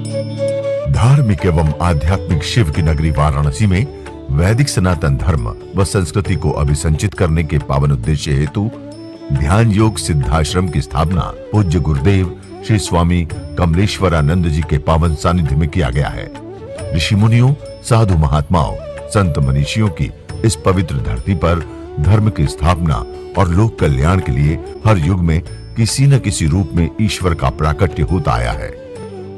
धार्मिक एवं आध्यात्मिक शिव की नगरी वाराणसी में वैदिक सनातन धर्म व संस्कृति को अभिसंचित करने के पावन उद्देश्य हेतु ध्यान योग सिद्धाश्रम की स्थापना पूज्य गुरुदेव श्री स्वामी कमलेश्वरानंद जी के पावन सानिध्य में किया गया है। ऋषि मुनियों, साधु महात्माओं, संत मनीषियों की इस पवित्र धरती पर धर्म की स्थापना और लोक कल्याण के लिए हर युग में किसी न किसी रूप में ईश्वर का प्राकट्य होता आया है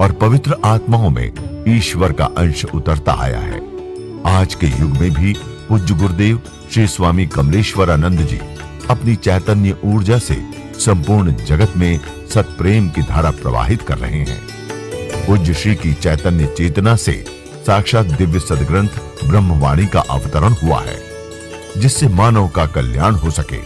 और पवित्र आत्माओं में ईश्वर का अंश उतरता आया है। आज के युग में भी पूज्य गुरुदेव श्री स्वामी कमलेश्वरानंद जी अपनी चैतन्य ऊर्जा से संपूर्ण जगत में सत्प्रेम की धारा प्रवाहित कर रहे हैं। पूज्य श्री की चैतन्य चेतना से साक्षात दिव्य सदग्रंथ ब्रह्मवाणी का अवतरण हुआ है, जिससे मानव का कल्याण हो सके।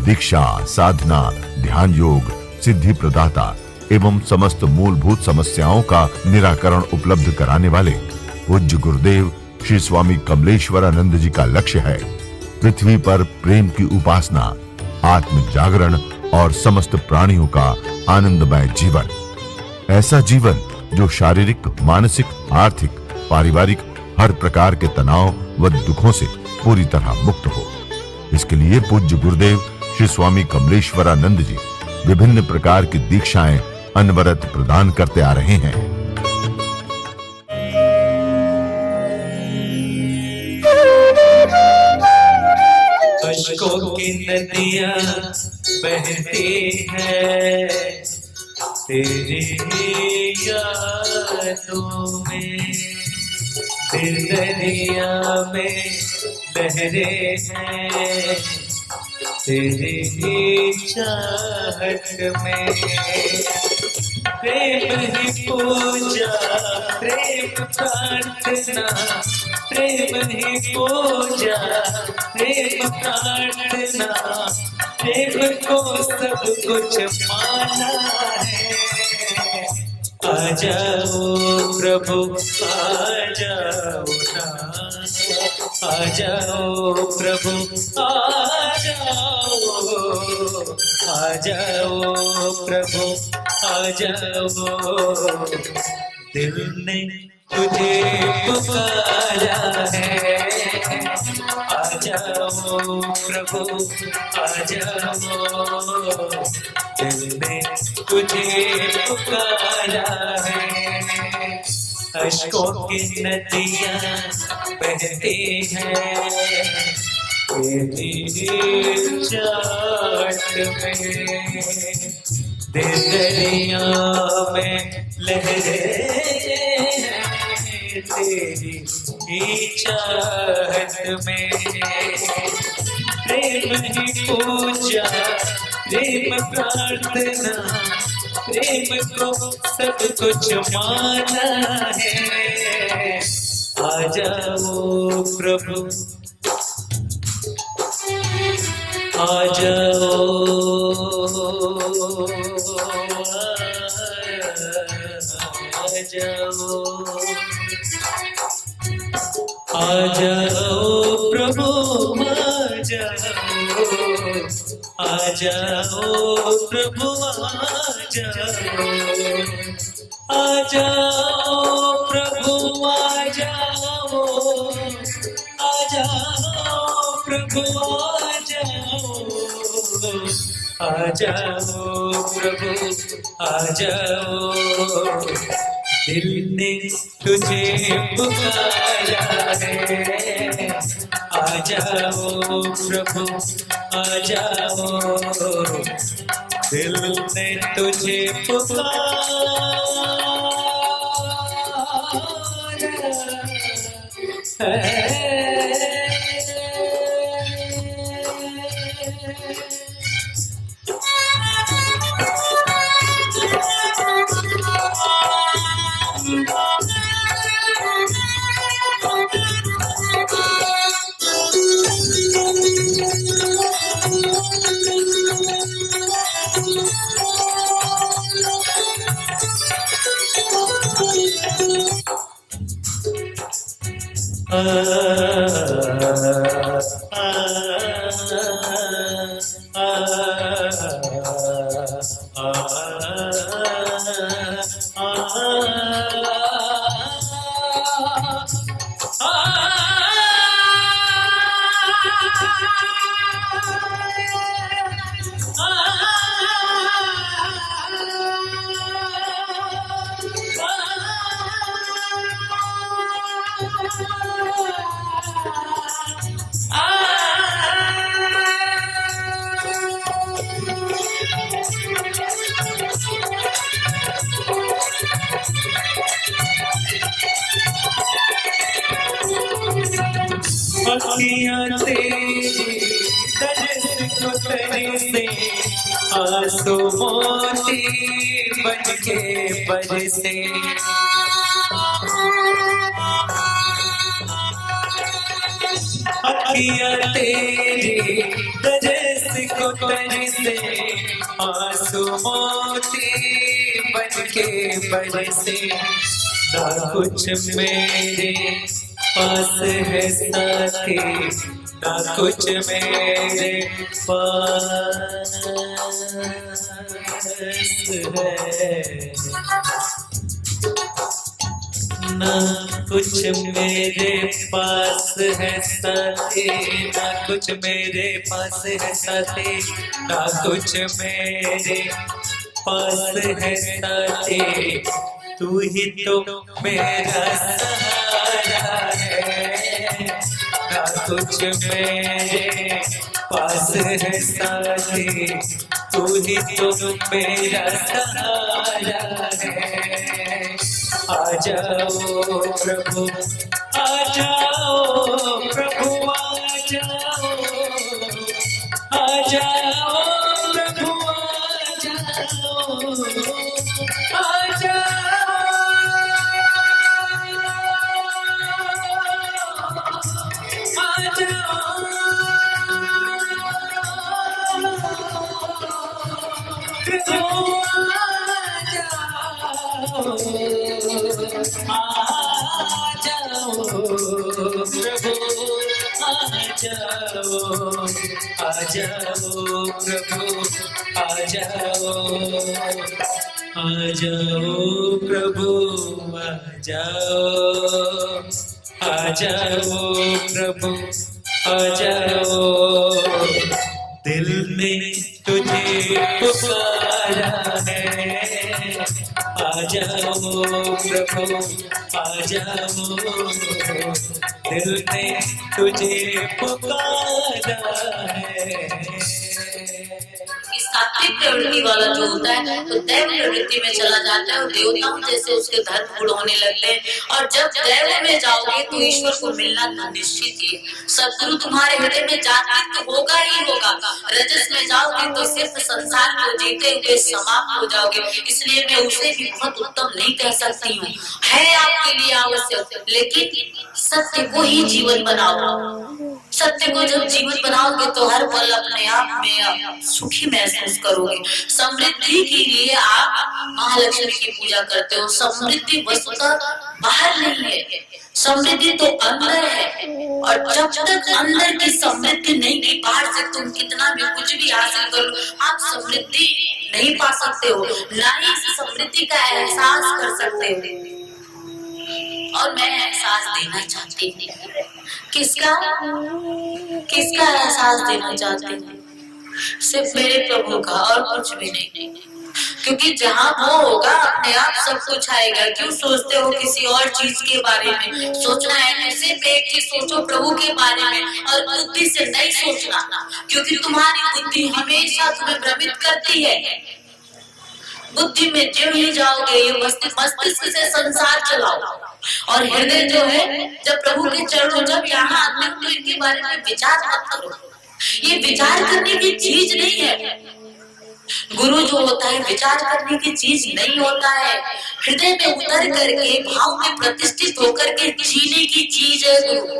दीक्षा, साधना, ध्यान योग, सिद्धि प्रदाता एवं समस्त मूलभूत समस्याओं का निराकरण उपलब्ध कराने वाले पूज्य गुरुदेव श्री स्वामी कमलेश्वरानंद जी का लक्ष्य है पृथ्वी पर प्रेम की उपासना, आत्म जागरण और समस्त प्राणियों का आनंदमय जीवन। ऐसा जीवन जो शारीरिक, मानसिक, आर्थिक, पारिवारिक हर प्रकार के तनाव व दुखों से पूरी तरह मुक्त हो। इसके लिए पूज्य गुरुदेव श्री स्वामी कमलेश्वरानंद जी विभिन्न प्रकार की दीक्षाएं अनवरत प्रदान करते आ रहे हैं। अश्कों की नदियां बहती है तेरी यादों में, दिल दरिया में लहरें हैं तेरी चाहत में। प्रेम ही पूजा, प्रेम प्रार्थना, प्रेम ही पूजा, प्रेम प्रार्थना, प्रेम को सब कुछ माना है। आ जाओ प्रभु, आ जाओ ना, आ जाओ प्रभु, आ जाओ, आ जाओ प्रभु, आ जाओ। दिल ने तुझे पुकारा है, आ जाओ प्रभु, आ जाओ। दिल ने तुझे पुकारा है। अश्कों की नदियां बहती हैं तेरी चाहत में, दिल दरिया में लहरें हैं तेरी चाहत में। प्रेम ही पूजा, प्रेम प्रार्थना, प्रेम को सब कुछ माना है। आ जाओ प्रभु, आ जाओ, आ जाओ, आ जाओ प्रभु, आ जाओ, आ जाओ प्रभु, आ जाओ, आ जाओ प्रभु, आ जाओ, आ जाओ प्रभु, आ जाओ, आ जाओ प्रभु, आ जाओ। दिल ने तुझे पुकारा है, आ जाओ प्रभु, आ जाओ। दिल ने तुझे पुकारा है। आ अखियाँ तेरी दर्द को तेरे से आंसू मोती बन के बरसे। अखियाँ तेरी दर्द को तेरे से आंसू मोती बन के बरसे। ना कुछ मेरे पास है साथी, ना कुछ मेरे पास है, ना कुछ मेरे पास है साथी, ना कुछ मेरे पास है साथी, ना कुछ मेरे पास है साथी। तू ही तो मेरा सहारा है, ना कुछ मेरे पास है साथी, तू ही तो मेरा सहारा है। आ जाओ प्रभु, आ जाओ प्रभु, आ जाओ, आ जाओ प्रभु, आ जाओ, आ जाओ प्रभु, आ जाओ, आ जाओ प्रभु, आ जाओ, आ जाओ प्रभु, आ जाओ। दिल में तुझे पुकारा है, आ जाओ प्रभु, आ जाओ। दिल में तुझे पुकारा है। सात्विक प्रवृत्ति वाला जो होता है तो दैव प्रवृत्ति में चला जाता है और देवताओं जैसे उसके धर्म गुण होने लगते हैं। और जब दैव में जाओगे तो ईश्वर को मिलना तो निश्चित ही। सदगुरु तुम्हारे हृदय में जागृत तो होगा ही होगा। रजस में जाओगे तो सिर्फ संसार को जीते हुए समाप्त हो जाओगे। इसलिए मैं उसे भी बहुत उत्तम नहीं कह सकती हूँ, है आपके लिए आवश्यक, लेकिन सत्य को ही जीवन बनाओ। सत्य को जब जीवन बनाओगे तो हर पल अपने आप में सुखी महसूस करोगे। समृद्धि के लिए आप महालक्ष्मी की पूजा करते हो। समृद्धि वस्तुतः बाहर नहीं है, समृद्धि तो अंदर है। और जब तक अंदर की समृद्धि नहीं की, बाहर से तुम कितना भी कुछ भी हासिल करो, आप समृद्धि नहीं पा सकते हो, ना ही समृद्धि का एहसास कर सकते हो। और मैं एहसास देना चाहती हूँ। किसका किसका एहसास देना चाहती हूँ? सिर्फ मेरे प्रभु का, और कुछ भी नहीं। क्योंकि जहाँ वो होगा अपने आप सब कुछ आएगा। क्यों सोचते हो किसी और चीज के बारे में? सोचना है सिर्फ एक चीज सोचो, प्रभु के बारे में, और बुद्धि से नहीं सोचना, क्योंकि तुम्हारी बुद्धि हमेशा तुम्हें भ्रमित करती है। बुद्धि में जो ही जाओगे, ये मस्तिष्क से संसार चलाओ। और हृदय जो है, जब प्रभु के चरणों जब यहाँ आते हो तो इनके बारे में विचार मत करो। ये विचार करने की चीज नहीं है। गुरु जो होता है विचार करने की चीज नहीं होता है। हृदय में उतर करके, भाव में प्रतिष्ठित होकर के जीने की चीज है गुरु।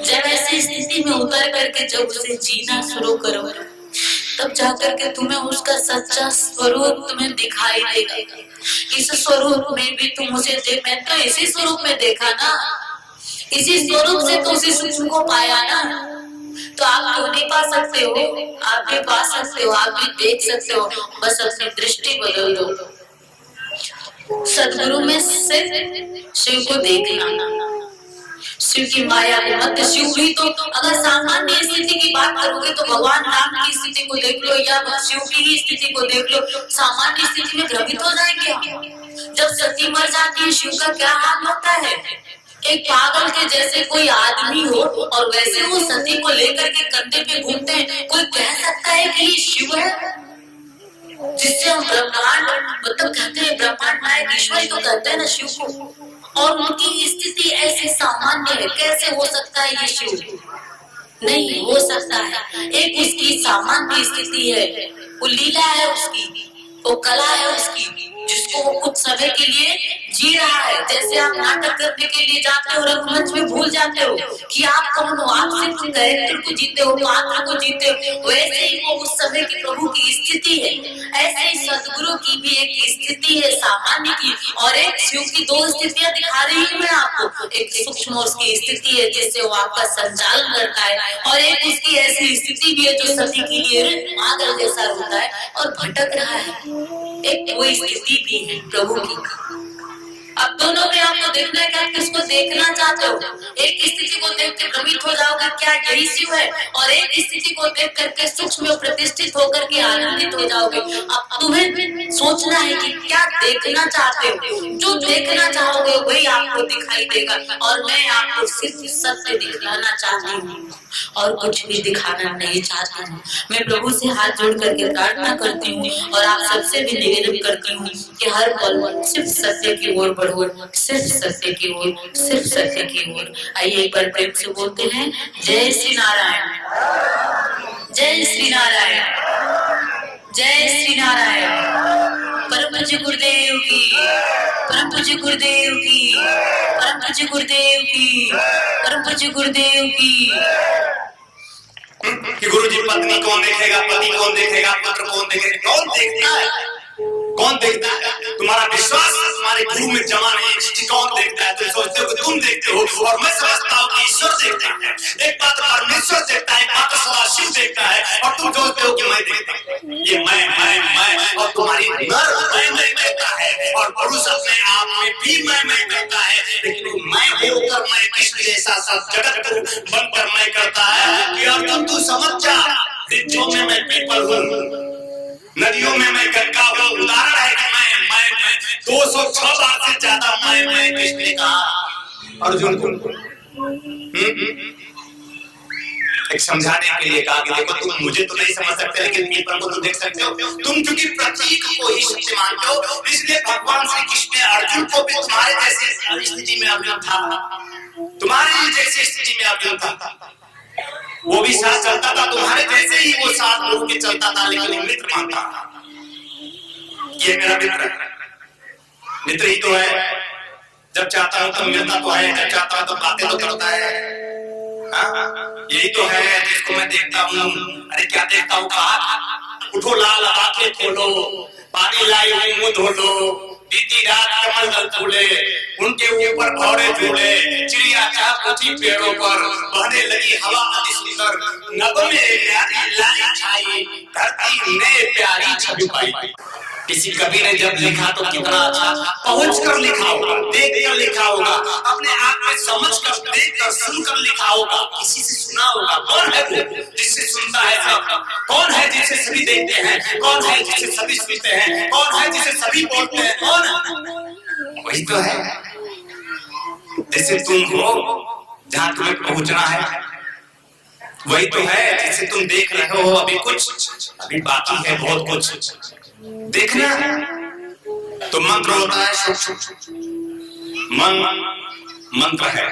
जब ऐसी स्थिति में उतर करके जब उसे जीना शुरू करो, तब जाकर के तुम्हें उसका सच्चा स्वरूप तुम्हें दिखाई देगा। इस स्वरूप में भी तुम उसे देख, मैं तो इसी स्वरूप में देखा ना, इसी स्वरूप से तो उसी सुख को पाया ना। तो आप क्यों नहीं पा सकते हो? आप भी पा सकते हो, आप भी देख सकते हो, बस अपनी दृष्टि बदल दो। सदगुरु में सिर्फ शिव को देखना, शिव की माया को मत। शिव भी तो अगर सामान्य स्थिति की बात करोगे तो भगवान राम की स्थिति को देख लो या शिव की स्थिति को देख लो, सामान्य स्थिति में भ्रमित हो जाएंगे हम। जब सती मर जाती है शिव का क्या हाल होता है, एक पागल के जैसे कोई आदमी हो और वैसे वो सती को लेकर के कंधे पे घूमते हैं। कोई कह सकता है कि ये शिव है, जिससे हम ब्रह्मांड मतलब कहते हैं, ब्रह्मांड नायक ईश्वर ही तो कहते हैं ना शिव को, और उनकी स्थिति ऐसी सामान्य है। कैसे हो सकता है ये शिव? नहीं हो सकता है। एक उसकी सामान्य स्थिति है, वो लीला है उसकी, वो कला है उसकी, जिसको वो कुछ समय के लिए जी रहा है। जैसे आप नाटक करने के लिए जाते हो, रंगमंच में भूल जाते हो कि आप कौन हो, आप सिर्फ कैरेक्टर को जीते हो, पात्र को जीते हो। वैसे ही वो उस समय की प्रभु की स्थिति है, ऐसे ही सदगुरु की भी एक स्थिति है सामान्य की, और एक शिव की दो स्थितियां दिखा रही हूँ मैं आपको। एक सूक्ष्म उसकी स्थिति है जिससे वो आपका संचालन करता है, और एक उसकी ऐसी स्थिति भी है जो सती के लिए पागल जैसा होता है और भटक रहा है। एक वो स्थिति भी है प्रभु की। अब दोनों में आपको देखना है कि आप किसको देखना चाहते हो। एक स्थिति को देख के भ्रमित हो जाओगे क्या यही शिव है, और एक स्थिति को देख करके सूक्ष्म में प्रतिष्ठित होकर के आनंदित हो जाओगे। अब तुम्हें सोचना है कि क्या देखना चाहते हो। जो देखना चाहोगे वही आपको दिखाई देगा, और मैं आपको सिर्फ सत्य दिखलाना चाहती हूँ और कुछ भी दिखाना नहीं चाहती हूँ। मैं प्रभु से हाथ जोड़ करके प्रार्थना करती हूँ और आप सबसे भी निवेदन करती हूँ कि हर पल सिर्फ सत्य की ओर बढ़ो, सिर्फ सत्य की ओर, सिर्फ सत्य की ओर। आइए एक बार प्रेम से बोलते हैं, जय श्री नारायण, जय श्री नारायण, जय श्री नारायण। परम पूज्य गुरुदेव की, परम पूज्य गुरुदेव की, परम पूज्य गुरुदेव की, परम पूज्य गुरुदेव की। कि गुरुजी पत्नी कौन देखेगा, पति कौन देखेगा, पुत्र कौन देखेगा? कौन देखता है? कौन देखता है? तुम्हारा विश्वास तुम्हारे गुरु में जमा नहीं। कौन देखता है? तुम सोचते हो कि तुम देखते हो, और मैं समझता हूँ कि ईश्वर देखता है। एक बात परमेश्वर देखता है, एक बात सदाशिव देखता है, और तुम सोचते हो कि मैं देखता हूँ। ये मैं और तुम्हारी नर मैं कहता है, और पुरुष अपने आप में भी मैं कहता है। लेकिन मैं होकर मैं कृष्ण जैसा सब जगत को बनकर मैं करता है कि अर्जुन तू समझ जा, वृक्षों में मैं पीपल हूँ, नदियों में मैं गंगा हूँ। उदाहरण है कि मैं 206 बार से ज्यादा मैं कृष्ण ने कहा अर्जुन को। एक समझाने के लिए कहा कि देखो तुम मुझे तो नहीं समझ सकते, लेकिन पीपल को तो देख सकते हो। तुम क्योंकि प्रतीक को ही सत्य मानते हो, इसलिए भगवान श्री कृष्ण ने अर्जुन को भी तुम्हारे जैसी स्थिति में अर्जुन था, तुम्हारी जैसी स्थिति में अर्जुन था। वो भी साथ चलता था, तुम्हारे जैसे ही वो साथ लोग के चलता था, लेकिन मित्र मानता था। ये मेरा मित्र है, मित्र ही तो है। जब चाहता हूं तब मिलता तो है, जब चाहता हूं तब बातें तो करता है। यही तो है जिसको मैं देखता हूँ। अरे क्या देखता हूँ? कहा उठो लाल आंखें खोलो, पानी लाई हुई मुंह धो लो, बीती रात कमल दल फूले, उनके ऊपर भौरे झूले, चिड़िया चाह उठी पेड़ों पर, बहने लगी हवा अति सुंदर, नभ में प्यारी लाई छाई, धरती ने प्यारी छवि पाई। किसी कवि ने जब लिखा तो कितना अच्छा पहुंच कर लिखा होगा, देख कर लिखा होगा, अपने आप में समझ कर, देख कर, सुन कर लिखा होगा, किसी से सुना होगा। कौन है वो जिससे सुनता है सब? कौन है जिसे सभी देखते हैं? कौन है जिसे सभी सुनते हैं? कौन है जिसे सभी बोलते हैं? कौन है? वही तो है जिसे तुम हो, जहां तुम्हें पहुंचना है। वही तो है जिसे तुम देख रहे हो। अभी कुछ, अभी बाकी है बहुत कुछ देखना है। तो मंत्र होता है, मन मंत्र है।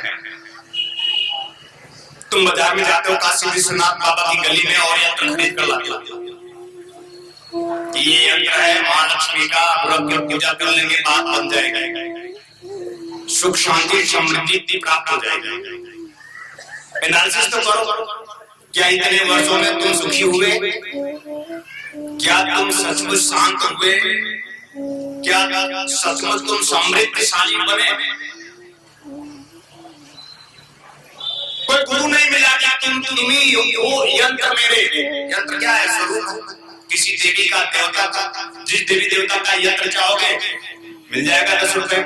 तुम बाजार में जाते हो, काशी विश्वनाथ बाबा की गली में, और यंत्र खरीद कर लाते हो। ये यंत्र है महालक्ष्मी का, पूजा कर लेंगे बात बन जाएगा, सुख शांति समृद्धि प्राप्त हो जाएगी। एनालिसिस तो करो, क्या इतने वर्षों में तुम सुखी हुए? क्या तुम सचमुच शांत हुए? क्या सचमुच तुम समृद्धशाली बने? कोई गुरु नहीं मिला क्या तुम ही हो यंत्र मेरे? यंत्र क्या है? स्वरूप किसी देवी का, देवता का। जिस देवी देवता का यंत्र चाहोगे मिल जाएगा 10 रुपए,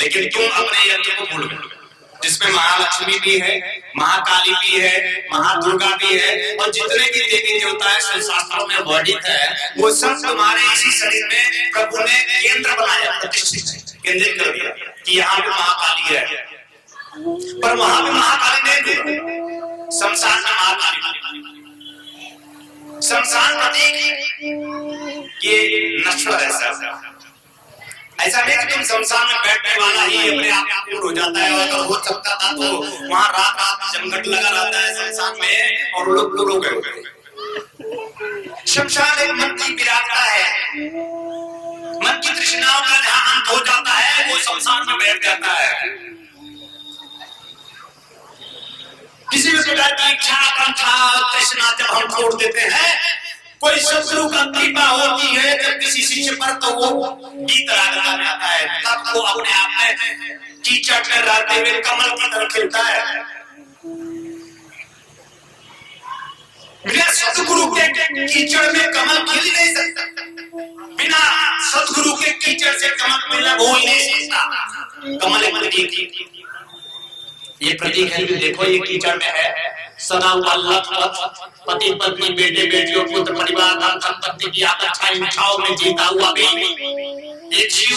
लेकिन तुम अपने यंत्र को भूल गए जिसमें महालक्ष्मी भी है, महाकाली भी है, महादुर्गा भी है, और जितने भी देवी देवता है शास्त्रों में वर्णित है, वो सब तुम्हारे इसी शरीर में प्रभु ने केंद्र बनाया, प्रतिष्ठित केंद्रित कर दिया कि यहाँ पे महाकाली है। पर वहां पे महाकाली नहीं, शमशान में महाकाली, शमशान प्रतीक ये नश्वर है। ऐसा नहीं कि तुम शमशान में बैठने वाला ही अपने आप पूर्ण हो जाता है, अगर हो सकता था तो वहां रात रात जमघट लगा रहता है शमशान में और लोग पूर्ण हो गए। शमशान एक मन की विराटता है, मन की तृष्णाओं का जहां अंत हो जाता है वो शमशान में बैठ जाता है। किसी भी प्रकार की इच्छा आकांक्षा तृष्णा जब हम छोड़ देते हैं, कोई सदगुरु का कृपा होती है जब किसी शिष्य पर, तो वो गीत रागता में आता है, तब वो अपने आप में कीचड़ में रहते हुए कमल की तरह खिलता है। बिना सदगुरु के कीचड़ में कमल खिल नहीं सकता, बिना सदगुरु के कीचड़ से कमल मिलना हो ही नहीं सकता। कमल एक प्रतीक, ये प्रतीक है कि देखो ये कीचड़ में है, सदा पति पत्नी बेटे बेटियों पुत्र परिवार धन संपत्ति की आकांक्षाएं इच्छाओं में जीता हुआ भी ये जीव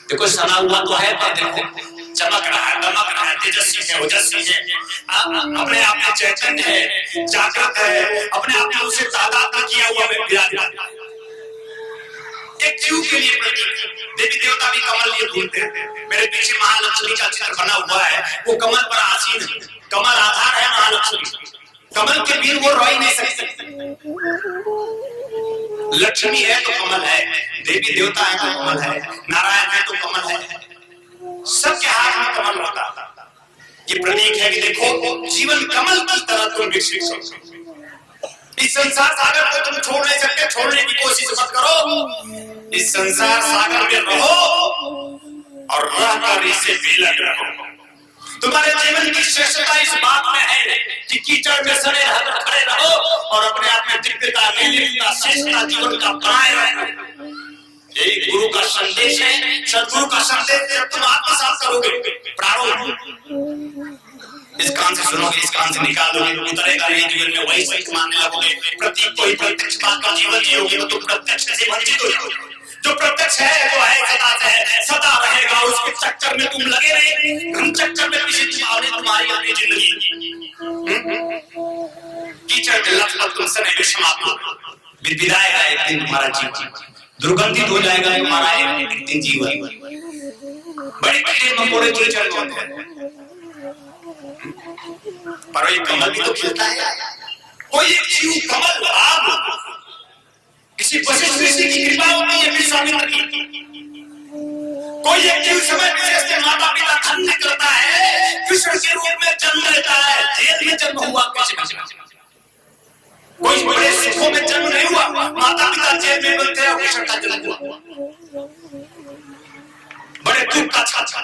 देखो सना हुआ तो है, पर देखो चमक रहा है, दमक रहा है, तेजस्वी है, ओजस्वी है, अपने आप में चैतन्य है, जागृत है, अपने आप में उसे तादाद किया हुआ में विराजमान। एक जीव के लिए प्रतीक, देवी देवता भी कमल लिए ढूंढते हैं। मेरे पीछे महालक्ष्मी का चित्र बना हुआ है, वो कमल पर आसीन है, कमल आधार है महालक्ष्मी, कमल के बिन वो रह ही नहीं सकते। लक्ष्मी है तो कमल है, देवी देवता है तो कमल है, नारायण है तो कमल है, सबके हाथ में कमल रहता। ये प्रतीक है कि देखो जीवन कमल की तरह तुम विकसित हो। इस संसार सागर को तुम छोड़ नहीं सकते, छोड़ने की कोशिश मत करो। इस संसार सागर में रहो और रहकर इससे बेलग रहो। तुम्हारे जीवन की श्रेष्ठता इस बात में है कि कीचड़ में सड़े रहकर खड़े रहो और अपने आप में दिव्यता, निर्लिप्तता, श्रेष्ठता जीवन का बनाए रहो। यही गुरु का संदेश है, सदगुरु का संदेश। जब तुम आत्मसात करोगे, प्रारूप इस कान से सुनोगे, इस कान से निकालोगे, उतरेगा नहीं जीवन में, वही सत्य मानने लगोगे। प्रतीक को ही प्रत्यक्ष बात का जीवन जियोगे तो तुम प्रत्यक्ष से वंचित हो जाओगे। जो प्रत्यक्ष है वो है, सदा से है, सदा रहेगा। उसके चक्कर में तुम लगे रहे, हम चक्कर में पीछे तुम्हारी अपनी जिंदगी कीचड़ में लत तुम सने विषमात्मा विदाएगा एक दिन तुम्हारा जीवन, दुर्गंधित हो जाएगा तुम्हारा एक दिन जीवन। बड़े कीड़े मकोड़े कीचड़ में होते हैं, पर ये कमल भी तो खिलता है। कोई एक जीव कमल आग किसी वशिष्ठ ऋषि की कृपा होती है, विश्वामित्र की। कोई एक जीव समय विशेष से माता पिता खंड करता है, कृष्ण के रूप में जन्म लेता है, जेल में जन्म हुआ कृष्ण। कोई बड़े सुखों में जन्म नहीं हुआ, माता पिता जेल में बनते हैं, कृष्ण का जन्म हुआ बड़े दुख का छाछा।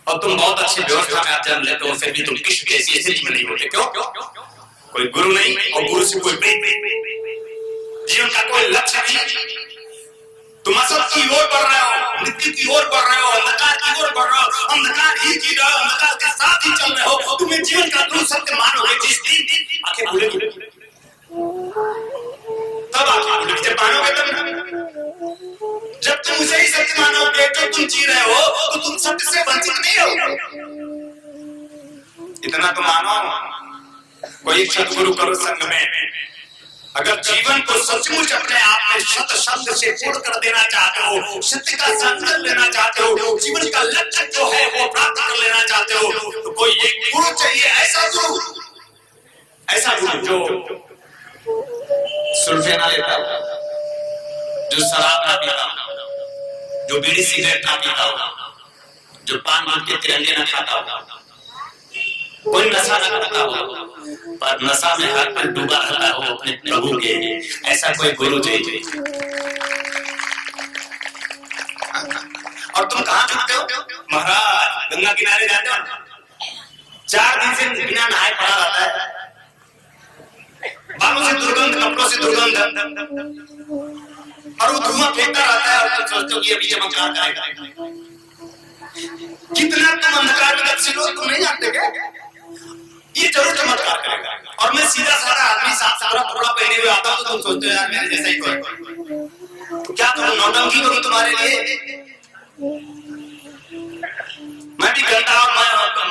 और तुम बहुत अच्छी व्यवस्था में आप जन्म लेते हो, फिर भी तुम कृष्ण के ऐसी स्थिति में नहीं होते। क्यों? कोई गुरु नहीं और गुरु से कोई प्रेम, जीवन का कोई लक्ष्य नहीं। तुम असत की ओर बढ़ रहे हो, मृत्यु की ओर बढ़ रहे हो, अंधकार की ओर बढ़ रहे हो, अंधकार ही की रहे हो, अंधकार के साथ ही चल रहे हो। तुम्हें जीवन का ध्रुव सत्य मानोगे, जिस दिन आंखें खुलेगी तब आंखें खुलेगी। जब मानोगे तब, जब तुम उसे ही सत्य मानोगे जो तुम जी रहे हो, तो तुम सत्य से वंचित नहीं हो। इतना तो मानो, कोई सतगुरु करो संग में। अगर जीवन को सचमुच अपने आप में शत शब्द से पूर्ण कर देना चाहते हो, सत्य का संकल्प लेना चाहते हो, जीवन का लक्ष्य जो है वो प्राप्त कर लेना चाहते हो, तो कोई एक गुरु चाहिए, ऐसा गुरु जो सुल्फे ना लेता हो, जो शराब ना पीता हो, जो बीड़ी सिगरेट ना पीता हो, जो पान गुटखे के तिरंगे ना खाता हो, कोई नशा ना करता हो, पर नशा में हर पल डूबा रहता हो अपने प्रभु के, ऐसा कोई गुरु चाहिए। और तुम कहाँ झुकते हो? महाराज गंगा किनारे जाते हो, 4 दिन से बिना नहाए पड़ा रहता है, बालों से दुर्गंध, कपड़ों से दुर्गंध, और वो धुआं फेंकता रहता है और तुम सोचते हो कि अभी चमत्कार करेगा। कितना तुम अंधकार में गतिशील हो, तुम नहीं जानते क्या? ये जरूर चमत्कार करेगा। और मैं सीधा साधा आदमी साफ सुथरा कपड़ा पहने हुए आता हूँ तो तुम सोचते हो यार मेरे जैसा ही कोई, क्या करूं, नौटंकी करूं तुम्हारे लिए? मैं भी गंदा और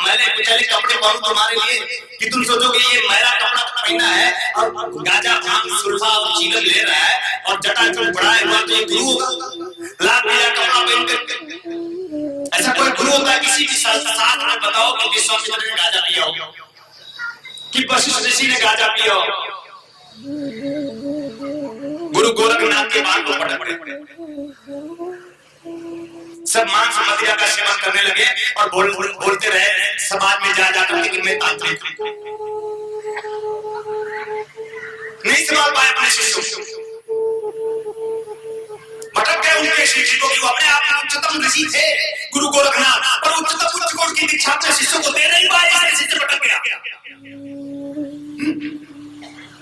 मैंने कुचले कपड़े पहनूं तुम्हारे लिए कि तुम सोचोगे ये मेरा कपड़ा पहना है और गाजा भांग सुल्फा और चीलम ले रहा है और जटा चुल बढ़ाए हुआ तो ये गुरु होगा? लाल पीला कपड़ा पहन कर ऐसा कोई गुरु होता है? किसी की साथ में बताओ कि विश्वामित्र ने गाजा पिया हो कि वशिष्ठ ऋषि ने गाजा पिया हो? गुरु गोरखनाथ के बाल को पड़े सब मांस मदिरा का सेवन करने लगे और बोलते रहे समाज में जा जाकर कि मैं तांत्रिक नहीं संभाल पाए अपने शिष्यों, भटक गए उनके शिष्यों की। वो अपने आप में उच्चतम ऋषि थे गुरु गोरखनाथ, और उच्चतम उच्च कोटि की दीक्षा अपने शिष्यों को दे नहीं पाए, इसलिए शिष्य भटक गया।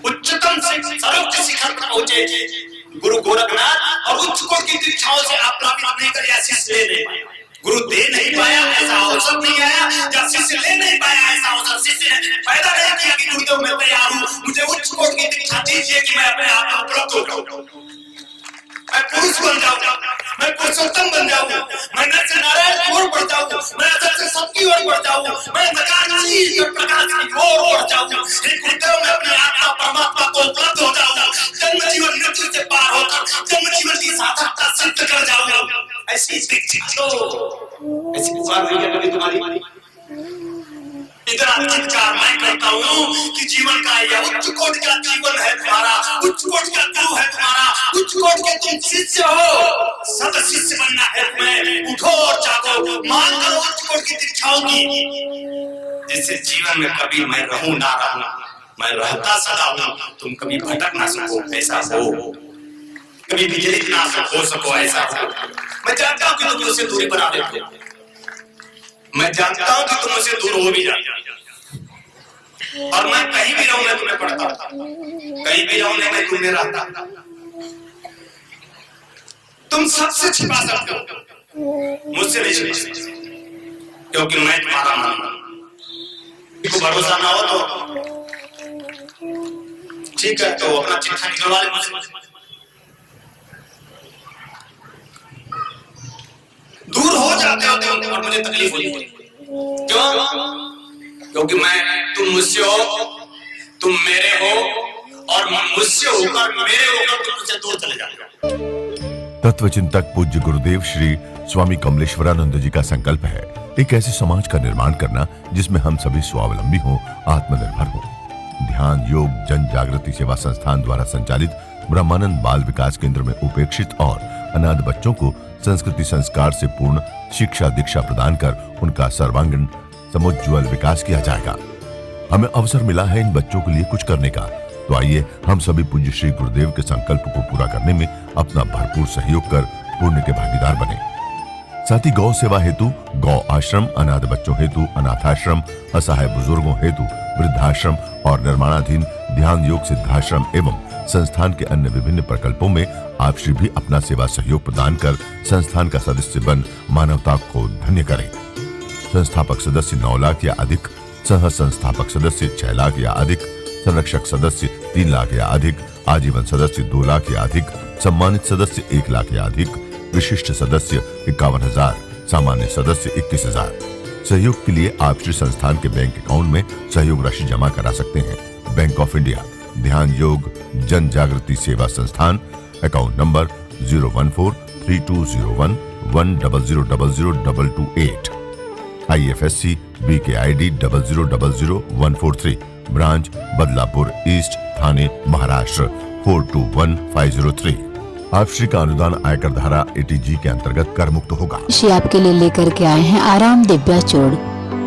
उच्चतम से सर्वोच्च शिखर पर पहुंचे गुरु गोरखनाथ और उच्च कोटि की दीक्षाओं से आप प्राप्त नहीं कर शिष्य ले नहीं पाया, गुरु दे नहीं पाया, ऐसा अवसर नहीं आया, जब शिष्य ले नहीं पाया ऐसा अवसर शिष्य ने पैदा नहीं किया कि गुरुदेव मैं तैयार हूं, मुझे उच्च कोटि की दीक्षा दीजिए कि मैं अपने आप को उपलब्ध हो जाऊं, मैं पुरुष बन जाऊं, मैं पुरुषोत्तम बन जाऊं, मैं नर से नारायण की ओर बढ़ जाऊं, मैं अदर से सबकी ओर बढ़ जाऊं, मैं अंधकार से प्रकाश की ओर बढ़ जाऊं, हे गुरुदेव मैं अपने आत्मा परमात्मा को उपलब्ध हो जाऊं, जन्म जीवन मृत्यु से पार होकर जन्म जीवन की सार्थकता सिद्ध कर जाऊं। ऐसी दीक्षित लो, ऐसी बात हुई है कभी तुम्हारी? इतना चित्कार मैं करता हूँ कि जीवन का यह उच्च कोटि का जीवन है तुम्हारा, उच्च कोटि का गुरु है तुम्हारा, उच्च कोटि के तुम शिष्य हो, सद शिष्य बनना है तुम्हें। उठो और जागो, मान करो उच्च कोटि की दीक्षाओं की, जिससे जीवन में कभी मैं रहूं ना रहूं, मैं रहता सदा हूं, तुम कभी भटक ना सको ऐसा हो, कभी विचलित ना हो सको ऐसा हो। मैं जानता हूं कि तुम मुझसे दूरी बना लेते हो, मैं जानता हूं कि तुम मुझसे दूर हो भी जाते, और मैं कहीं भी रहूं मैं तुम्हें पढ़ता, कहीं भी रहूं मैं तुम्हें रहता, तुम सबसे छिपा सकते हो, मुझसे नहीं छिपा सकते, क्योंकि मैं तुम्हारा मन हूं। को भरोसा ना हो तो ठीक है, तो अपना चिट्ठा निकलवा ले मुझसे। दूर हो जाते हो तो और मुझे तकलीफ होती है, क्यों? क्योंकि तुम मुझसे हो, तुम मेरे हो, और मुझसे होकर मेरे होकर तुम मुझसे दूर चले जाते हो। तत्वचिंतक पूज्य गुरुदेव श्री स्वामी कमलेश्वरानंद जी का संकल्प है एक ऐसे समाज का निर्माण करना जिसमें हम सभी स्वावलंबी हों, आत्मनिर्भर हों। ध्यान योग जन जागृति सेवा संस्थान द्वारा संचालित ब्रह्मानंद बाल विकास केंद्र में उपेक्षित और अनाथ बच्चों को संस्कृति संस्कार से पूर्ण शिक्षा दीक्षा प्रदान कर उनका सर्वांगीण समुज्ज्वल विकास किया जाएगा। हमें अवसर मिला है इन बच्चों के लिए कुछ करने का, तो आइए हम सभी पूज्य श्री गुरुदेव के संकल्प को पूरा करने में अपना भरपूर सहयोग कर पुण्य के भागीदार बने। साथ ही गौ सेवा हेतु गौ आश्रम, अनाथ बच्चों हेतु अनाथाश्रम, असहाय बुजुर्गों हेतु वृद्धाश्रम और निर्माणाधीन ध्यान योग सिद्धाश्रम एवं संस्थान के अन्य विभिन्न प्रकल्पों में आप श्री भी अपना सेवा सहयोग प्रदान कर संस्थान का सदस्य बन मानवता को धन्य करें। संस्थापक सदस्य 9 लाख या अधिक, सह संस्थापक सदस्य 6 लाख या अधिक, संरक्षक सदस्य 3 लाख या अधिक, आजीवन सदस्य 2 लाख या अधिक, सम्मानित सदस्य 1 लाख या अधिक, विशिष्ट सदस्य 51,000, सामान्य सदस्य 21,000। सहयोग के लिए आप श्री संस्थान के बैंक अकाउंट में सहयोग राशि जमा करा सकते हैं। बैंक ऑफ इंडिया ध्यान योग जन जागृति सेवा संस्थान, account number 014320110002228, IFSC BKID 0000143, branch Badlapur east, Thane Maharashtra 421503। आप श्री का अनुदान आयकर धारा 80G के अंतर्गत कर मुक्त होगा। आपके लिए लेकर के आए हैं आराम दिव्याचूर्ण,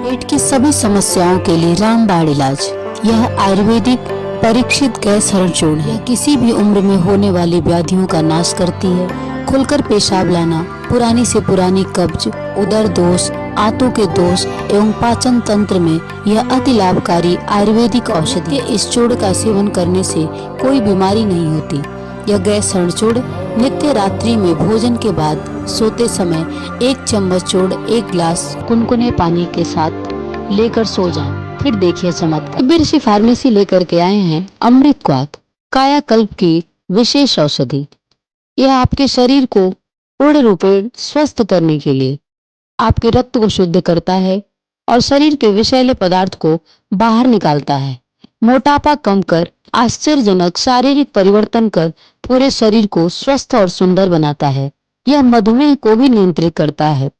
पेट की सभी समस्याओं के लिए रामबाण इलाज। यह आयुर्वेदिक परीक्षित गैस हरण चूर्ण है, किसी भी उम्र में होने वाली व्याधियों का नाश करती है। खुलकर पेशाब लाना, पुरानी से पुरानी कब्ज, उदर दोष, आंतों के दोष एवं पाचन तंत्र में यह अति लाभकारी आयुर्वेदिक औषधि है। इस चूर्ण का सेवन करने से कोई बीमारी नहीं होती। यह गैस हरण चूर्ण नित्य रात्रि में भोजन के बाद सोते समय 1 चम्मच चूर्ण 1 गिलास कुनकुने पानी के साथ लेकर सो जाएं। फिर देखिए चमत्कार। दिव्य ऋषि फार्मेसी लेकर के आए हैं अमृत क्वाथ, कायाकल्प की विशेष औषधि। यह आपके शरीर को पूर्ण रूप से स्वस्थ करने के लिए आपके रक्त को शुद्ध करता है और शरीर के विषैले पदार्थ को बाहर निकालता है। मोटापा कम कर आश्चर्यजनक शारीरिक परिवर्तन कर पूरे शरीर को स्वस्थ और सुंदर बनाता है। यह मधुमेह को भी नियंत्रित करता है।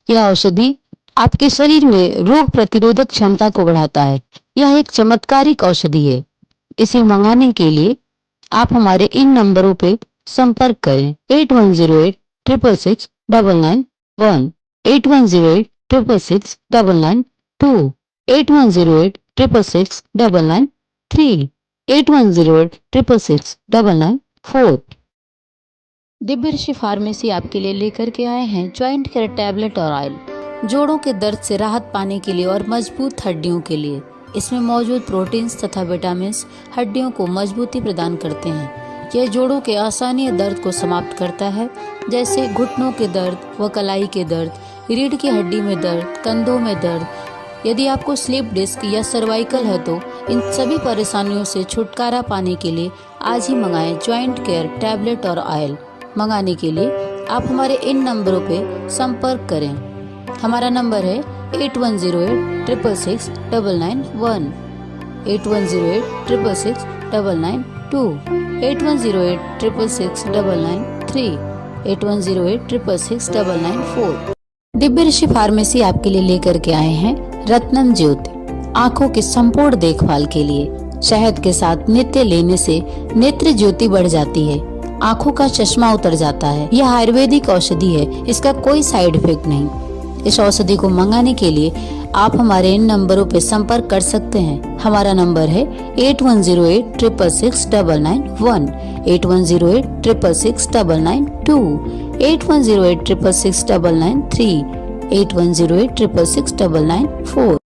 यह औषधि आपके शरीर में रोग प्रतिरोधक क्षमता को बढ़ाता है। यह एक चमत्कारिक औषधि है। इसे मंगाने के लिए आप हमारे इन नंबरों पे संपर्क करें 8108666991, 8108666992, 8108666993, 8108666994। दिव्य ऋषि फार्मेसी आपके लिए लेकर के आए हैं ज्वाइंट केयर टैबलेट और ऑयल, जोड़ों के दर्द से राहत पाने के लिए और मजबूत हड्डियों के लिए। इसमें मौजूद प्रोटीन्स तथा विटामिन हड्डियों को मजबूती प्रदान करते हैं। यह जोड़ों के असहनीय दर्द को समाप्त करता है, जैसे घुटनों के दर्द व कलाई के दर्द, रीढ़ की हड्डी में दर्द, कंधों में दर्द। यदि आपको स्लिप डिस्क या सर्वाइकल है तो इन सभी परेशानियों से छुटकारा पाने के लिए आज ही मंगाएं ज्वाइंट केयर टैबलेट और ऑयल। मंगाने के लिए आप हमारे इन नंबरों पे संपर्क करें। हमारा नंबर है 8108666991, 8108666992, 8108666993, 8108666994। दिव्य ऋषि फार्मेसी आपके लिए लेकर के आए हैं रत्नम ज्योति, आँखों की संपूर्ण देखभाल के लिए। शहद के साथ नित्य लेने से नेत्र ज्योति बढ़ जाती है, आँखों का चश्मा उतर जाता है। यह आयुर्वेदिक औषधि है, इसका कोई साइड इफेक्ट नहीं। इस औषधि को मंगाने के लिए आप हमारे इन नंबरों पर संपर्क कर सकते हैं। हमारा नंबर है 8108666991, 8108666992, 8108666993, 8108666994।